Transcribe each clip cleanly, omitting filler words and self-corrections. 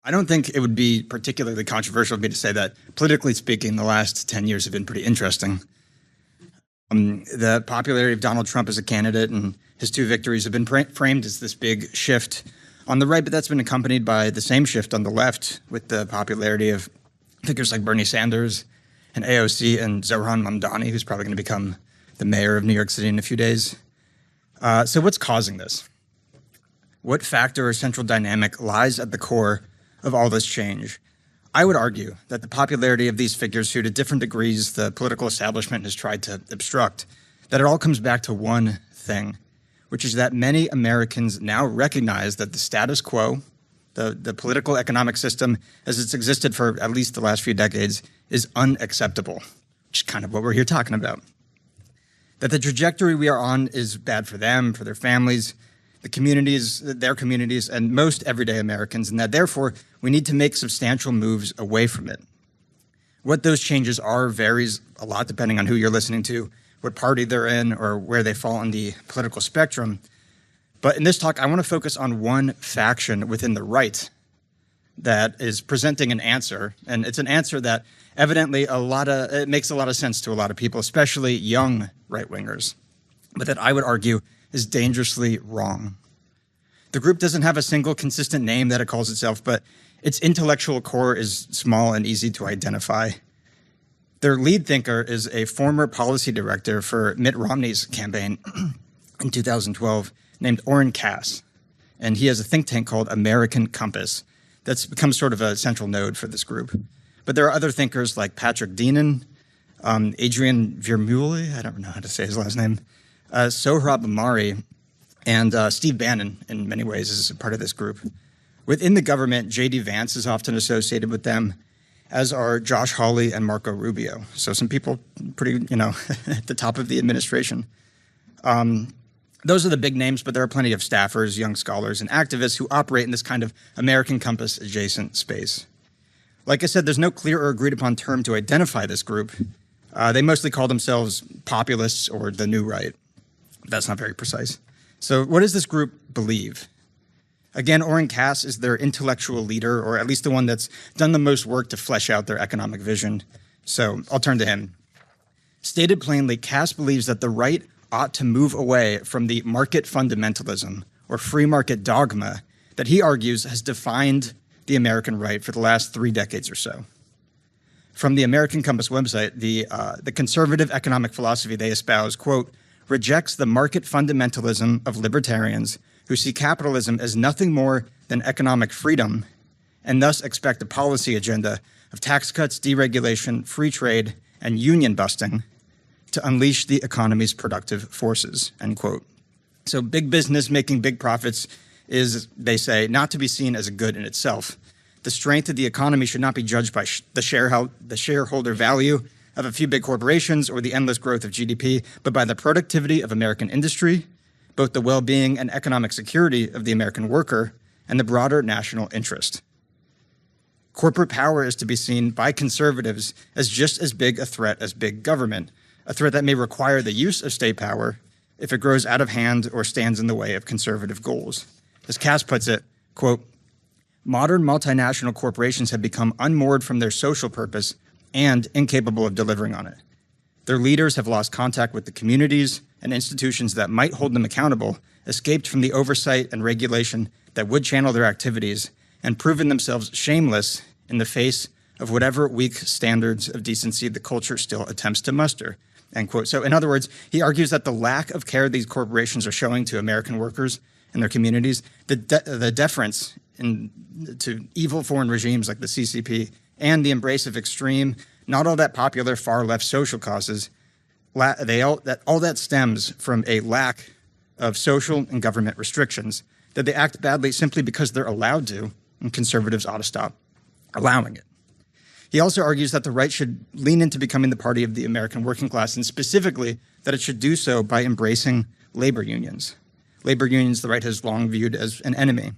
I don't think it would be particularly controversial of me to say that, politically speaking, the last 10 years have been pretty interesting. The popularity of Donald Trump as a candidate and his two victories have been framed as this big shift on the right, but that's been accompanied by the same shift on the left with the popularity of figures like Bernie Sanders and AOC and Zohran Mamdani, who's probably going to become the mayor of New York City in a few days. So what's causing this? What factor or central dynamic lies at the core of all this change? I would argue that the popularity of these figures, who to different degrees the political establishment has tried to obstruct, that it all comes back to one thing, which is that many Americans now recognize that the status quo, the political economic system as it's existed for at least the last few decades, is unacceptable, which is kind of what we're here talking about. That the trajectory we are on is bad for them, for their families, the communities, their communities, and most everyday Americans, and that therefore we need to make substantial moves away from it. What those changes are varies a lot depending on who you're listening to, what party they're in, or where they fall on the political spectrum. But in this talk, I want to focus on one faction within the right that is presenting an answer, and it's an answer that evidently it makes a lot of sense to a lot of people, especially young right-wingers, but that I would argue is dangerously wrong. The group doesn't have a single consistent name that it calls itself, but its intellectual core is small and easy to identify. Their lead thinker is a former policy director for Mitt Romney's campaign in 2012 named Oren Cass, and he has a think tank called American Compass that's become sort of a central node for this group. But there are other thinkers like Patrick Deenan, Adrian Vermeulen, I don't know how to say his last name, Sohrab Ahmari, and Steve Bannon, in many ways, is a part of this group. Within the government, J.D. Vance is often associated with them, as are Josh Hawley and Marco Rubio. So some people pretty, at the top of the administration. Those are the big names, but there are plenty of staffers, young scholars, and activists who operate in this kind of American Compass adjacent space. Like I said, there's no clear or agreed upon term to identify this group. They mostly call themselves populists or the new right. That's not very precise. So what does this group believe? Again, Oren Cass is their intellectual leader, or at least the one that's done the most work to flesh out their economic vision. So I'll turn to him. Stated plainly, Cass believes that the right ought to move away from the market fundamentalism or free market dogma that he argues has defined the American right for the last 3 decades or so. From the American Compass website, the conservative economic philosophy they espouse, quote, rejects the market fundamentalism of libertarians who see capitalism as nothing more than economic freedom and thus expect a policy agenda of tax cuts, deregulation, free trade, and union busting to unleash the economy's productive forces, end quote. So big business making big profits is, they say, not to be seen as a good in itself. The strength of the economy should not be judged by the shareholder value of a few big corporations or the endless growth of GDP, but by the productivity of American industry, both the well-being and economic security of the American worker, and the broader national interest. Corporate power is to be seen by conservatives as just as big a threat as big government, a threat that may require the use of state power if it grows out of hand or stands in the way of conservative goals. As Cass puts it, quote, modern multinational corporations have become unmoored from their social purpose and incapable of delivering on it. Their leaders have lost contact with the communities and institutions that might hold them accountable, escaped from the oversight and regulation that would channel their activities, and proven themselves shameless in the face of whatever weak standards of decency the culture still attempts to muster, end quote. So in other words, he argues that the lack of care these corporations are showing to American workers and their communities, the deference to evil foreign regimes like the CCP, and the embrace of extreme, not all that popular far-left social causes, all that stems from a lack of social and government restrictions, that they act badly simply because they're allowed to, and conservatives ought to stop allowing it. He also argues that the right should lean into becoming the party of the American working class, and specifically that it should do so by embracing labor unions. Labor unions the right has long viewed as an enemy.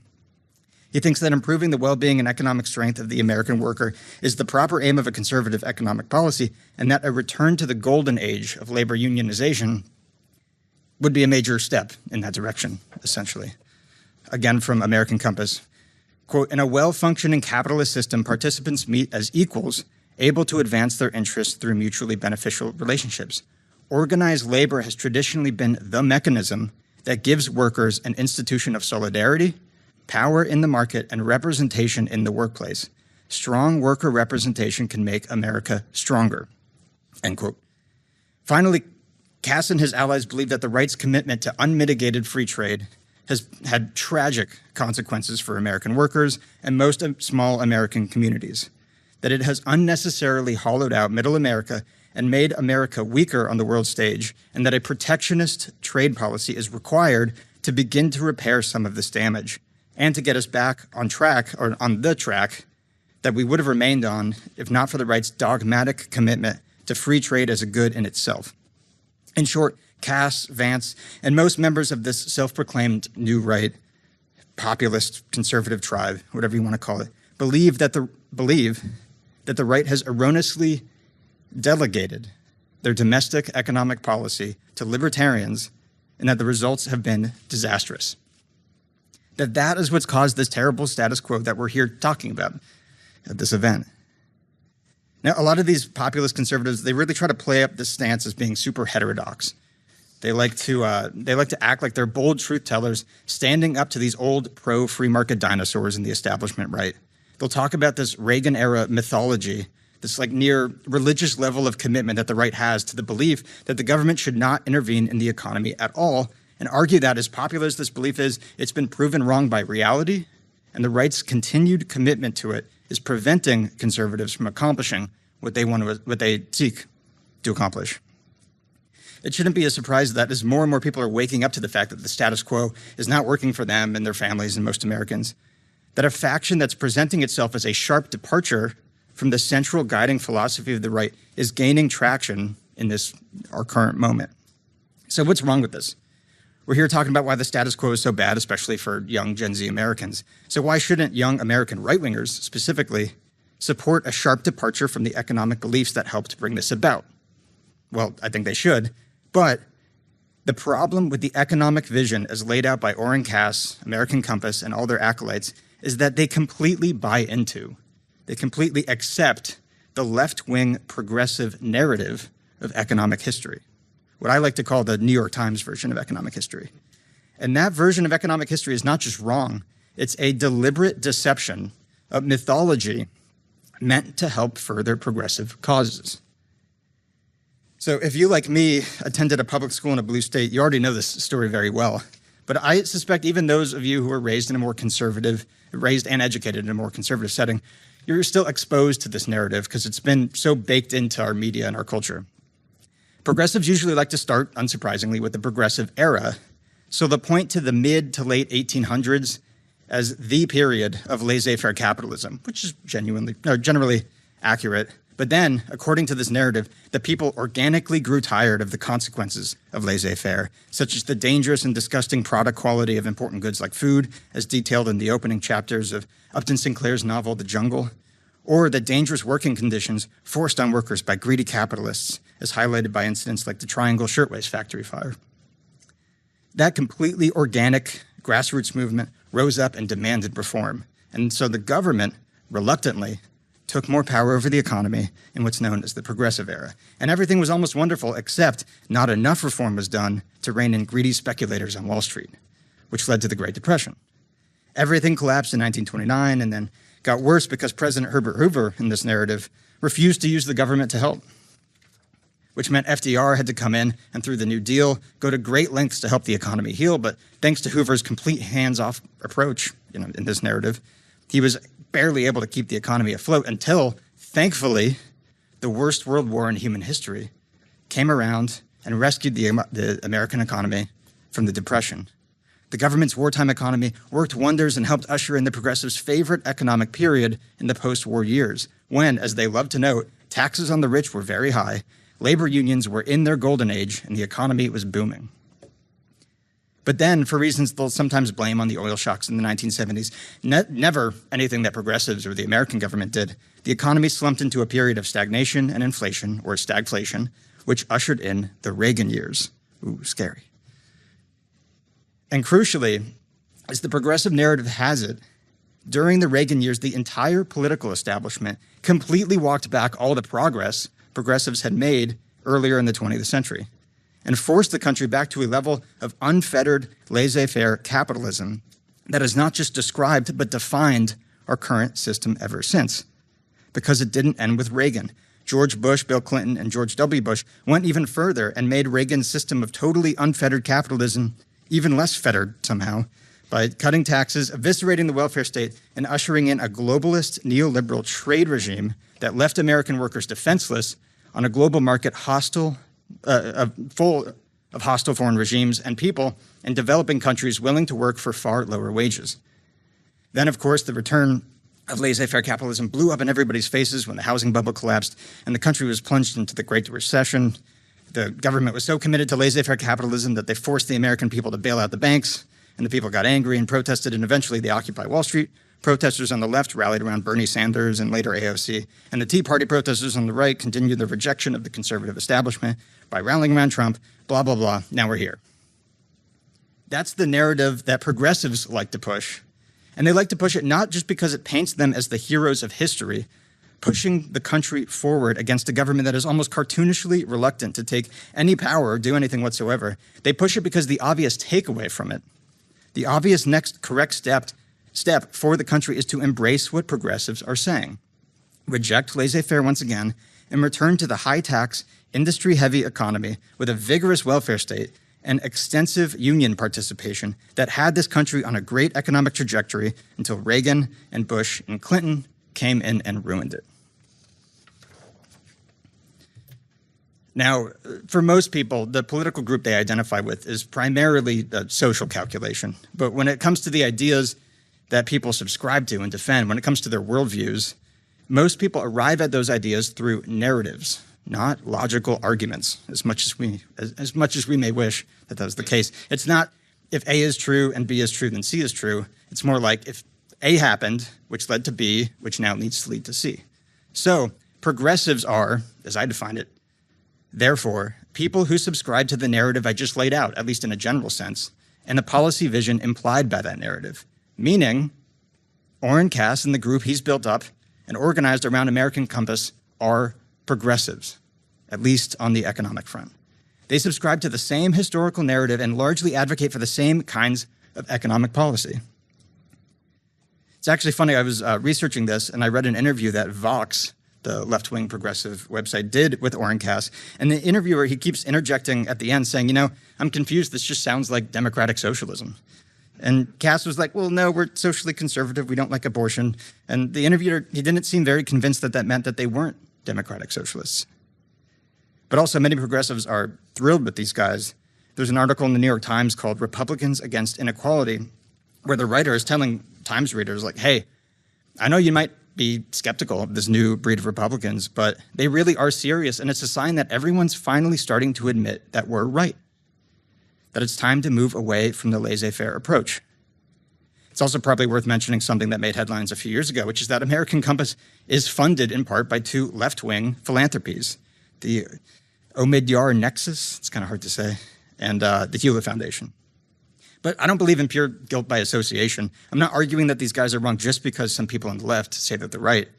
He thinks that improving the well-being and economic strength of the American worker is the proper aim of a conservative economic policy, and that a return to the golden age of labor unionization would be a major step in that direction, essentially. Again, from American Compass, Quote, in a well-functioning capitalist system, participants meet as equals, able to advance their interests through mutually beneficial relationships. Organized labor has traditionally been the mechanism that gives workers an institution of solidarity, power in the market, and representation in the workplace. Strong worker representation can make America stronger, end quote. Finally, Cass and his allies believe that the right's commitment to unmitigated free trade has had tragic consequences for American workers and most small American communities, that it has unnecessarily hollowed out middle America and made America weaker on the world stage, and that a protectionist trade policy is required to begin to repair some of this damage and to get us back on track, or on the track that we would have remained on if not for the right's dogmatic commitment to free trade as a good in itself. In short, Cass, Vance, and most members of this self-proclaimed new right, populist, conservative tribe, whatever you want to call it, believe that the right has erroneously delegated their domestic economic policy to libertarians, and that the results have been disastrous. That is what's caused this terrible status quo that we're here talking about at this event. Now, a lot of these populist conservatives, they really try to play up this stance as being super heterodox. They like to act like they're bold truth tellers, standing up to these old pro-free market dinosaurs in the establishment right. They'll talk about this Reagan-era mythology, this like near religious level of commitment that the right has to the belief that the government should not intervene in the economy at all, and argue that as popular as this belief is, it's been proven wrong by reality, and the right's continued commitment to it is preventing conservatives from accomplishing what they seek to accomplish. It shouldn't be a surprise that as more and more people are waking up to the fact that the status quo is not working for them and their families and most Americans, that a faction that's presenting itself as a sharp departure from the central guiding philosophy of the right is gaining traction in our current moment. So what's wrong with this? We're here talking about why the status quo is so bad, especially for young Gen Z Americans. So why shouldn't young American right-wingers specifically support a sharp departure from the economic beliefs that helped bring this about? Well, I think they should, but the problem with the economic vision as laid out by Orrin Cass, American Compass, and all their acolytes is that they completely completely accept the left-wing progressive narrative of economic history, what I like to call the New York Times version of economic history. And that version of economic history is not just wrong, it's a deliberate deception of mythology meant to help further progressive causes. So if you, like me, attended a public school in a blue state, you already know this story very well. But I suspect even those of you who were raised and educated in a more conservative setting, you're still exposed to this narrative because it's been so baked into our media and our culture. Progressives usually like to start, unsurprisingly, with the progressive era. So they'll point to the mid to late 1800s as the period of laissez-faire capitalism, which is generally accurate. But then, according to this narrative, the people organically grew tired of the consequences of laissez-faire, such as the dangerous and disgusting product quality of important goods like food, as detailed in the opening chapters of Upton Sinclair's novel, The Jungle, or the dangerous working conditions forced on workers by greedy capitalists, as highlighted by incidents like the Triangle Shirtwaist Factory fire. That completely organic grassroots movement rose up and demanded reform. And so the government, reluctantly, took more power over the economy in what's known as the Progressive Era. And everything was almost wonderful, except not enough reform was done to rein in greedy speculators on Wall Street, which led to the Great Depression. Everything collapsed in 1929 and then got worse because President Herbert Hoover, in this narrative, refused to use the government to help, which meant FDR had to come in and, through the New Deal, go to great lengths to help the economy heal. But thanks to Hoover's complete hands-off approach in this narrative, he was barely able to keep the economy afloat until, thankfully, the worst world war in human history came around and rescued the American economy from the Depression. The government's wartime economy worked wonders and helped usher in the progressives' favorite economic period in the post-war years, when, as they love to note, taxes on the rich were very high, labor unions were in their golden age, and the economy was booming. But then, for reasons they'll sometimes blame on the oil shocks in the 1970s, never anything that progressives or the American government did, the economy slumped into a period of stagnation and inflation, or stagflation, which ushered in the Reagan years. Ooh, scary. And crucially, as the progressive narrative has it, During the Reagan years, the entire political establishment completely walked back all the progress progressives had made earlier in the 20th century and forced the country back to a level of unfettered laissez-faire capitalism that has not just described but defined our current system ever since. Because it didn't end with Reagan. George Bush, Bill Clinton, and George W. Bush went even further and made Reagan's system of totally unfettered capitalism even less fettered somehow by cutting taxes, eviscerating the welfare state, and ushering in a globalist neoliberal trade regime that left American workers defenseless on a global market full of hostile foreign regimes and people in developing countries willing to work for far lower wages. Then, of course, the return of laissez-faire capitalism blew up in everybody's faces when the housing bubble collapsed and the country was plunged into the Great Recession. The government was so committed to laissez-faire capitalism that they forced the American people to bail out the banks, and the people got angry and protested, and eventually they occupied Wall Street. Protesters on the left rallied around Bernie Sanders and later AOC, and the Tea Party protesters on the right continued their rejection of the conservative establishment by rallying around Trump, blah, blah, blah. Now we're here. That's the narrative that progressives like to push. And they like to push it not just because it paints them as the heroes of history, pushing the country forward against a government that is almost cartoonishly reluctant to take any power or do anything whatsoever. They push it because the obvious takeaway from it, the obvious next correct step for the country is to embrace what progressives are saying. Reject laissez-faire once again and return to the high-tax, industry-heavy economy with a vigorous welfare state and extensive union participation that had this country on a great economic trajectory until Reagan and Bush and Clinton came in and ruined it. Now, for most people, the political group they identify with is primarily a social calculation. But when it comes to the ideas that people subscribe to and defend, when it comes to their worldviews, most people arrive at those ideas through narratives, not logical arguments, as much as we may wish that was the case. It's not if A is true and B is true, then C is true. It's more like if A happened, which led to B, which now needs to lead to C. So progressives are, as I define it, therefore, people who subscribe to the narrative I just laid out, at least in a general sense, and the policy vision implied by that narrative. Meaning, Oren Cass and the group he's built up and organized around American Compass are progressives, at least on the economic front. They subscribe to the same historical narrative and largely advocate for the same kinds of economic policy. It's actually funny, I was researching this and I read an interview that Vox, the left-wing progressive website, did with Oren Cass. And the interviewer, he keeps interjecting at the end saying, I'm confused, this just sounds like democratic socialism. And Cass was like, well, no, we're socially conservative, we don't like abortion. And the interviewer, he didn't seem very convinced that that meant that they weren't democratic socialists. But also many progressives are thrilled with these guys. There's an article in the New York Times called Republicans Against Inequality, where the writer is telling Times readers like, hey, I know you might be skeptical of this new breed of Republicans, but they really are serious, and it's a sign that everyone's finally starting to admit that we're right, that it's time to move away from the laissez-faire approach. It's also probably worth mentioning something that made headlines a few years ago, which is that American Compass is funded in part by two left-wing philanthropies, the Omidyar Nexus, it's kind of hard to say, and the Hewlett Foundation. But I don't believe in pure guilt by association. I'm not arguing that these guys are wrong just because some people on the left say that they're right.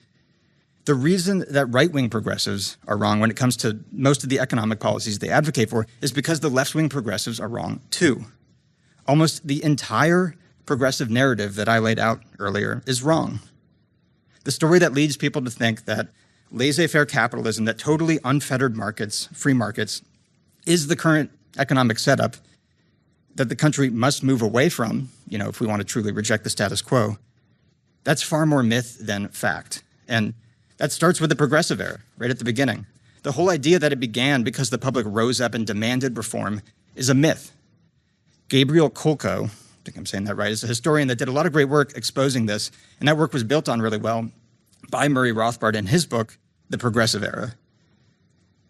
The reason that right-wing progressives are wrong when it comes to most of the economic policies they advocate for is because the left-wing progressives are wrong too. Almost the entire progressive narrative that I laid out earlier is wrong. The story that leads people to think that laissez-faire capitalism, that totally unfettered markets, free markets, is the current economic setup that the country must move away from, if we want to truly reject the status quo, that's far more myth than fact. And that starts with the progressive era, right at the beginning. The whole idea that it began because the public rose up and demanded reform is a myth. Gabriel Kolko, I think I'm saying that right, is a historian that did a lot of great work exposing this, and that work was built on really well by Murray Rothbard in his book, The Progressive Era.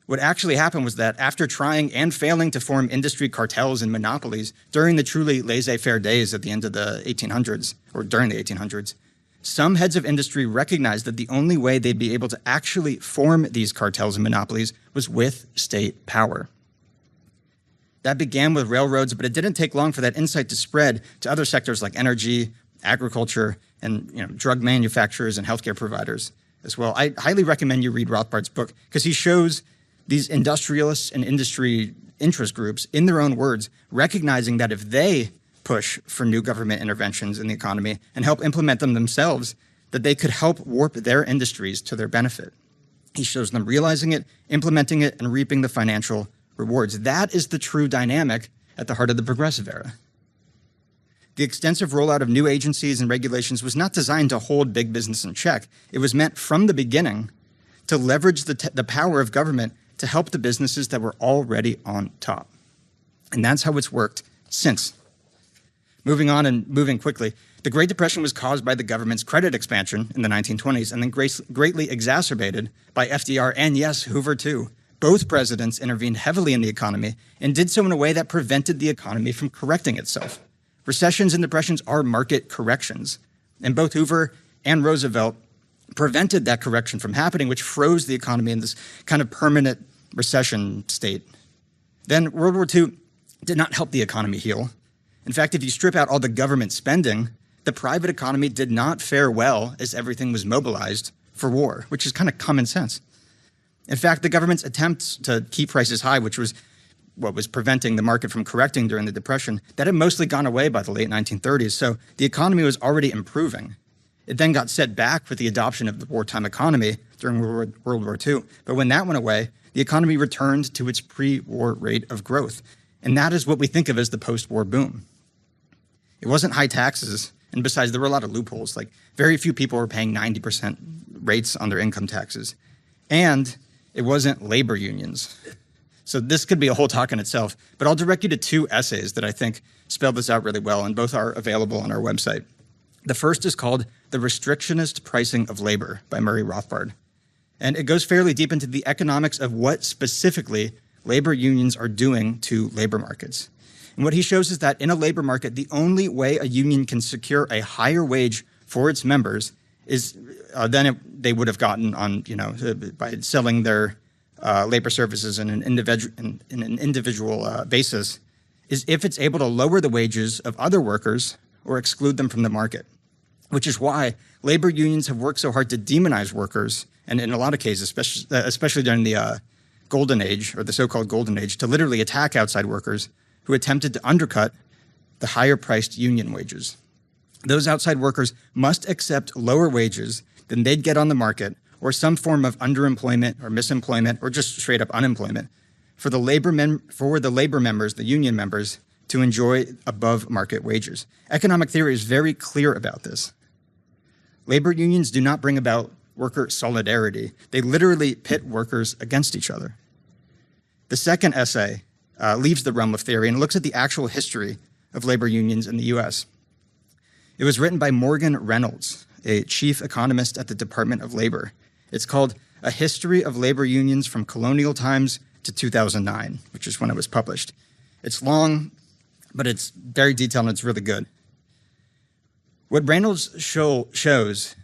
What actually happened was that after trying and failing to form industry cartels and monopolies during the truly laissez-faire days at the end of the 1800s, or during the 1800s, some heads of industry recognized that the only way they'd be able to actually form these cartels and monopolies was with state power. That began with railroads, but it didn't take long for that insight to spread to other sectors like energy, agriculture, and drug manufacturers and healthcare providers as well. I highly recommend you read Rothbard's book because he shows these industrialists and industry interest groups, in their own words, recognizing that if they push for new government interventions in the economy and help implement them themselves, that they could help warp their industries to their benefit. He shows them realizing it, implementing it, and reaping the financial rewards. That is the true dynamic at the heart of the progressive era. The extensive rollout of new agencies and regulations was not designed to hold big business in check. It was meant from the beginning to leverage the power of government to help the businesses that were already on top. And that's how it's worked since. Moving on and moving quickly, the Great Depression was caused by the government's credit expansion in the 1920s and then greatly exacerbated by FDR and, yes, Hoover too. Both presidents intervened heavily in the economy and did so in a way that prevented the economy from correcting itself. Recessions and depressions are market corrections, and both Hoover and Roosevelt prevented that correction from happening, which froze the economy in this kind of permanent recession state. Then World War II did not help the economy heal. In fact, if you strip out all the government spending, the private economy did not fare well as everything was mobilized for war, which is kind of common sense. In fact, the government's attempts to keep prices high, which was what was preventing the market from correcting during the Depression, that had mostly gone away by the late 1930s. So the economy was already improving. It then got set back with the adoption of the wartime economy during World War II. But when that went away, the economy returned to its pre-war rate of growth. And that is what we think of as the post-war boom. It wasn't high taxes. And besides, there were a lot of loopholes. Like, very few people were paying 90% rates on their income taxes. And it wasn't labor unions. So this could be a whole talk in itself. But I'll direct you to two essays that I think spell this out really well, and both are available on our website. The first is called The Restrictionist Pricing of Labor by Murray Rothbard. And it goes fairly deep into the economics of what specifically labor unions are doing to labor markets. And what he shows is that in a labor market, the only way a union can secure a higher wage for its members is they would have gotten on, by selling their labor services in an individual basis, is if it's able to lower the wages of other workers or exclude them from the market, which is why labor unions have worked so hard to demonize workers, and in a lot of cases, especially during the Golden Age, or the so-called Golden Age, to literally attack outside workers who attempted to undercut the higher-priced union wages. Those outside workers must accept lower wages than they'd get on the market, or some form of underemployment or misemployment or just straight-up unemployment for the labor members, the union members, to enjoy above-market wages. Economic theory is very clear about this. Labor unions do not bring about worker solidarity. They literally pit workers against each other. The second essay leaves the realm of theory and looks at the actual history of labor unions in the U.S. It was written by Morgan Reynolds, a chief economist at the Department of Labor. It's called A History of Labor Unions from Colonial Times to 2009, which is when it was published. It's long, but it's very detailed and it's really good. What Reynolds shows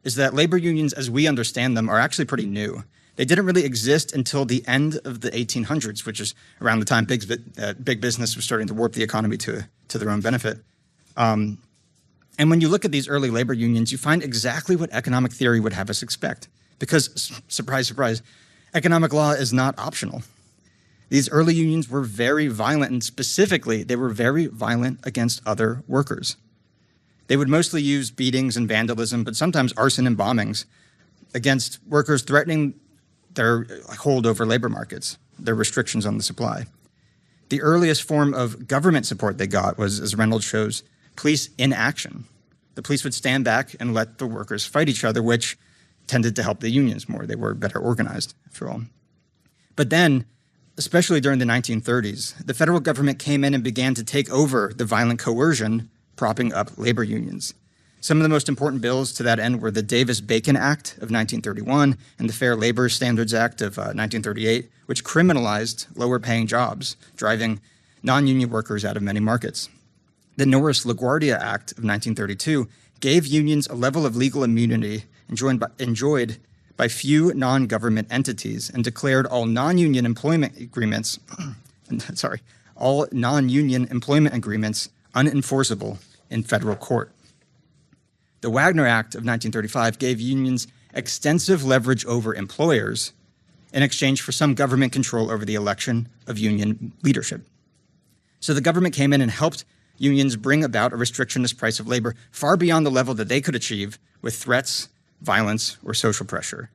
is that labor unions, as we understand them, are actually pretty new. They didn't really exist until the end of the 1800s, which is around the time big business was starting to warp the economy to their own benefit. And when you look at these early labor unions, you find exactly what economic theory would have us expect. Because, surprise, surprise, economic law is not optional. These early unions were very violent, and specifically, they were very violent against other workers. They would mostly use beatings and vandalism, but sometimes arson and bombings against workers threatening their hold over labor markets, their restrictions on the supply. The earliest form of government support they got was, as Reynolds shows, police inaction. The police would stand back and let the workers fight each other, which tended to help the unions more. They were better organized, after all. But then, especially during the 1930s, the federal government came in and began to take over the violent coercion propping up labor unions. Some of the most important bills to that end were the Davis-Bacon Act of 1931 and the Fair Labor Standards Act of 1938, which criminalized lower-paying jobs, driving non-union workers out of many markets. The Norris-LaGuardia Act of 1932 gave unions a level of legal immunity enjoyed by few non-government entities and declared all non-union employment agreements unenforceable in federal court. The Wagner Act of 1935 gave unions extensive leverage over employers in exchange for some government control over the election of union leadership. So the government came in and helped unions bring about a restrictionist price of labor far beyond the level that they could achieve with threats, violence, or social pressure.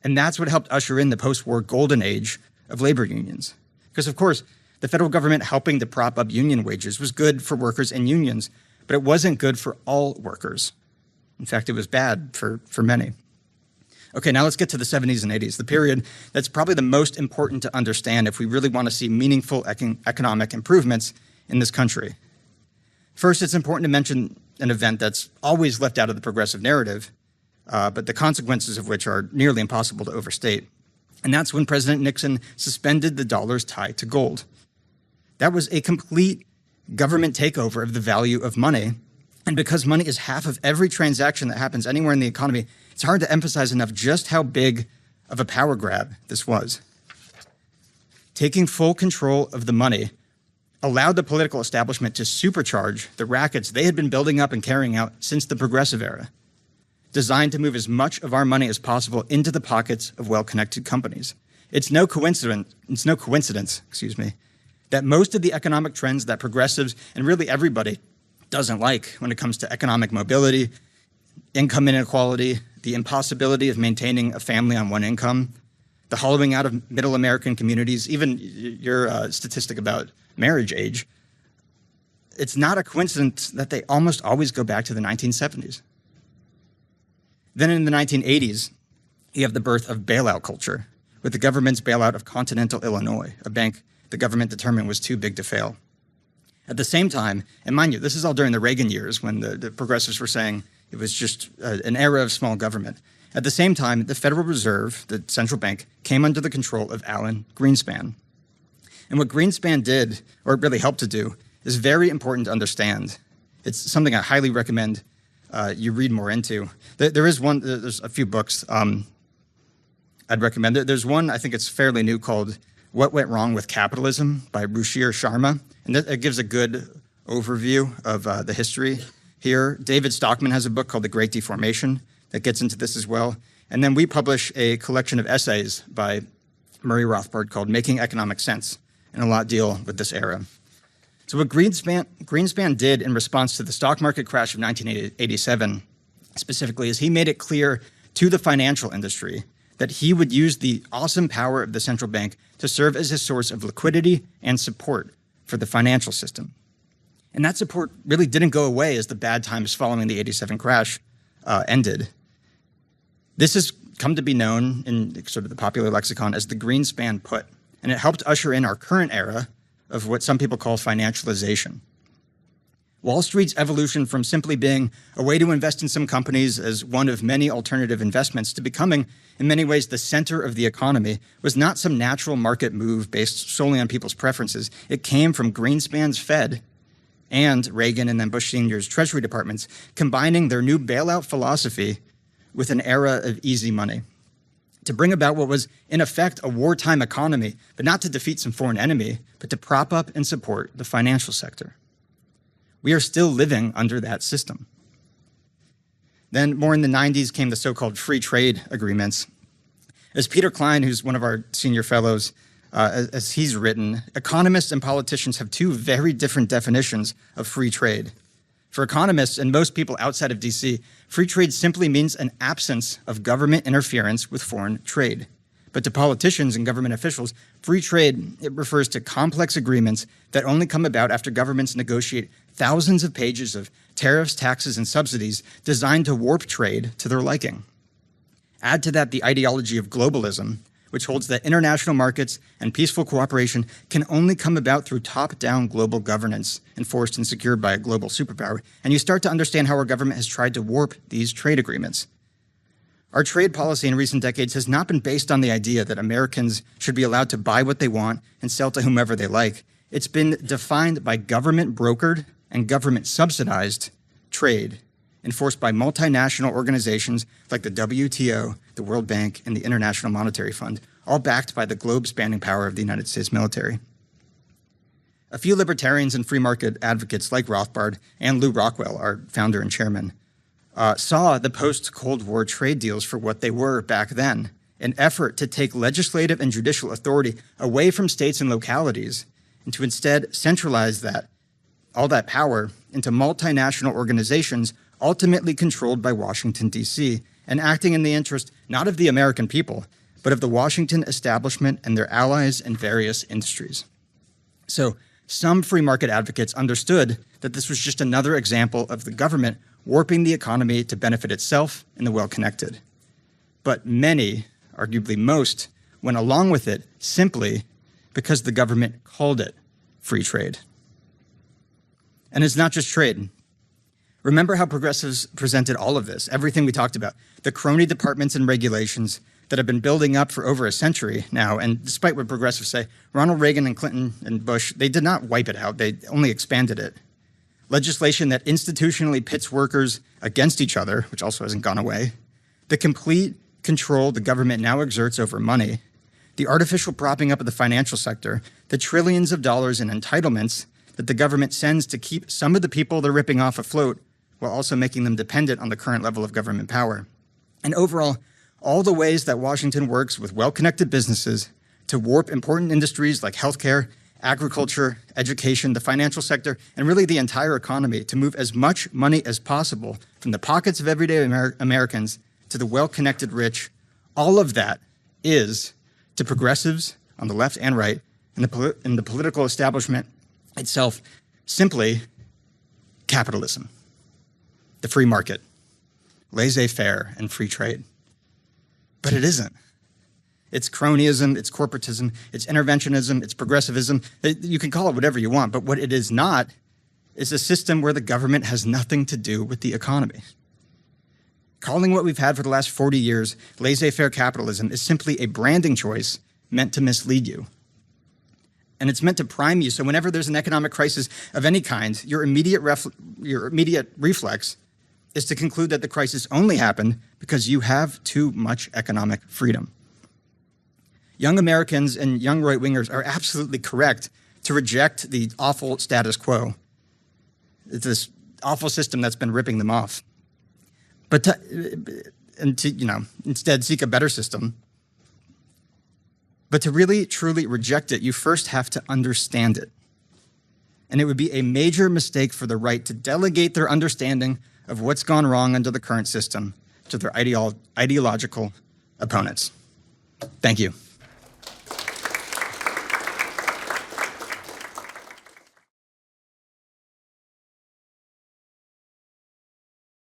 And that's what helped usher in the post-war golden age of labor unions. Because, of course, the federal government helping to prop up union wages was good for workers and unions, but it wasn't good for all workers. In fact, it was bad for many. Okay, now let's get to the 70s and 80s, the period that's probably the most important to understand if we really want to see meaningful economic improvements in this country. First, it's important to mention an event that's always left out of the progressive narrative, but the consequences of which are nearly impossible to overstate. And that's when President Nixon suspended the dollar's tie to gold. That was a complete government takeover of the value of money. And because money is half of every transaction that happens anywhere in the economy, it's hard to emphasize enough just how big of a power grab this was. Taking full control of the money allowed the political establishment to supercharge the rackets they had been building up and carrying out since the Progressive era, designed to move as much of our money as possible into the pockets of well-connected companies. It's no coincidence, that most of the economic trends that progressives and really everybody doesn't like when it comes to economic mobility, income inequality, the impossibility of maintaining a family on one income, the hollowing out of middle American communities, even your statistic about marriage age, it's not a coincidence that they almost always go back to the 1970s. Then in the 1980s, you have the birth of bailout culture, with the government's bailout of Continental Illinois, a bank the government determined was too big to fail. At the same time, and mind you, this is all during the Reagan years when the progressives were saying it was just an era of small government. At the same time, the Federal Reserve, the central bank, came under the control of Alan Greenspan. And what Greenspan did, or really helped to do, is very important to understand. It's something I highly recommend you read more into. There's a few books I'd recommend. There's one, I think it's fairly new, called What Went Wrong with Capitalism by Ruchir Sharma. And it gives a good overview of the history here. David Stockman has a book called The Great Deformation that gets into this as well. And then we publish a collection of essays by Murray Rothbard called Making Economic Sense, and a lot deal with this era. So what Greenspan did in response to the stock market crash of 1987 specifically is he made it clear to the financial industry that he would use the awesome power of the central bank to serve as a source of liquidity and support for the financial system. And that support really didn't go away as the bad times following the 87 crash ended. This has come to be known in sort of the popular lexicon as the Greenspan put, and it helped usher in our current era of what some people call financialization. Wall Street's evolution from simply being a way to invest in some companies as one of many alternative investments to becoming, in many ways, the center of the economy was not some natural market move based solely on people's preferences. It came from Greenspan's Fed and Reagan and then Bush Sr.'s Treasury departments combining their new bailout philosophy with an era of easy money to bring about what was, in effect, a wartime economy, but not to defeat some foreign enemy, but to prop up and support the financial sector. We are still living under that system. Then more in the 90s came the so-called free trade agreements. As Peter Klein, who's one of our senior fellows, as he's written, economists and politicians have two very different definitions of free trade. For economists and most people outside of DC, free trade simply means an absence of government interference with foreign trade. But to politicians and government officials, free trade, it refers to complex agreements that only come about after governments negotiate thousands of pages of tariffs, taxes, and subsidies designed to warp trade to their liking. Add to that the ideology of globalism, which holds that international markets and peaceful cooperation can only come about through top-down global governance enforced and secured by a global superpower, and you start to understand how our government has tried to warp these trade agreements. Our trade policy in recent decades has not been based on the idea that Americans should be allowed to buy what they want and sell to whomever they like. It's been defined by government-brokered and government-subsidized trade enforced by multinational organizations like the WTO, the World Bank, and the International Monetary Fund, all backed by the globe-spanning power of the United States military. A few libertarians and free market advocates like Rothbard and Lew Rockwell, our founder and chairman, saw the post-Cold War trade deals for what they were back then, an effort to take legislative and judicial authority away from states and localities and to instead centralize all that power into multinational organizations ultimately controlled by Washington, D.C., and acting in the interest not of the American people, but of the Washington establishment and their allies in various industries. So some free market advocates understood that this was just another example of the government warping the economy to benefit itself and the well-connected. But many, arguably most, went along with it simply because the government called it free trade. And it's not just trade. Remember how progressives presented all of this, everything we talked about, the crony departments and regulations that have been building up for over a century now. And despite what progressives say, Ronald Reagan and Clinton and Bush, they did not wipe it out. They only expanded it. Legislation that institutionally pits workers against each other, which also hasn't gone away. The complete control the government now exerts over money. The artificial propping up of the financial sector. The trillions of dollars in entitlements that the government sends to keep some of the people they're ripping off afloat, while also making them dependent on the current level of government power. And overall, all the ways that Washington works with well-connected businesses to warp important industries like healthcare, agriculture, education, the financial sector, and really the entire economy to move as much money as possible from the pockets of everyday Americans to the well-connected rich, all of that is, to progressives on the left and right, and the political establishment itself, simply capitalism. The free market, laissez-faire, and free trade. But it isn't. It's cronyism, it's corporatism, it's interventionism, it's progressivism. You can call it whatever you want, but what it is not is a system where the government has nothing to do with the economy. Calling what we've had for the last 40 years laissez-faire capitalism is simply a branding choice meant to mislead you. And it's meant to prime you, so whenever there's an economic crisis of any kind, your immediate reflex is to conclude that the crisis only happened because you have too much economic freedom. Young Americans and young right-wingers are absolutely correct to reject the awful status quo. It's this awful system that's been ripping them off. But instead seek a better system. But to really, truly reject it, you first have to understand it. And it would be a major mistake for the right to delegate their understanding of what's gone wrong under the current system to their ideological opponents. Thank you.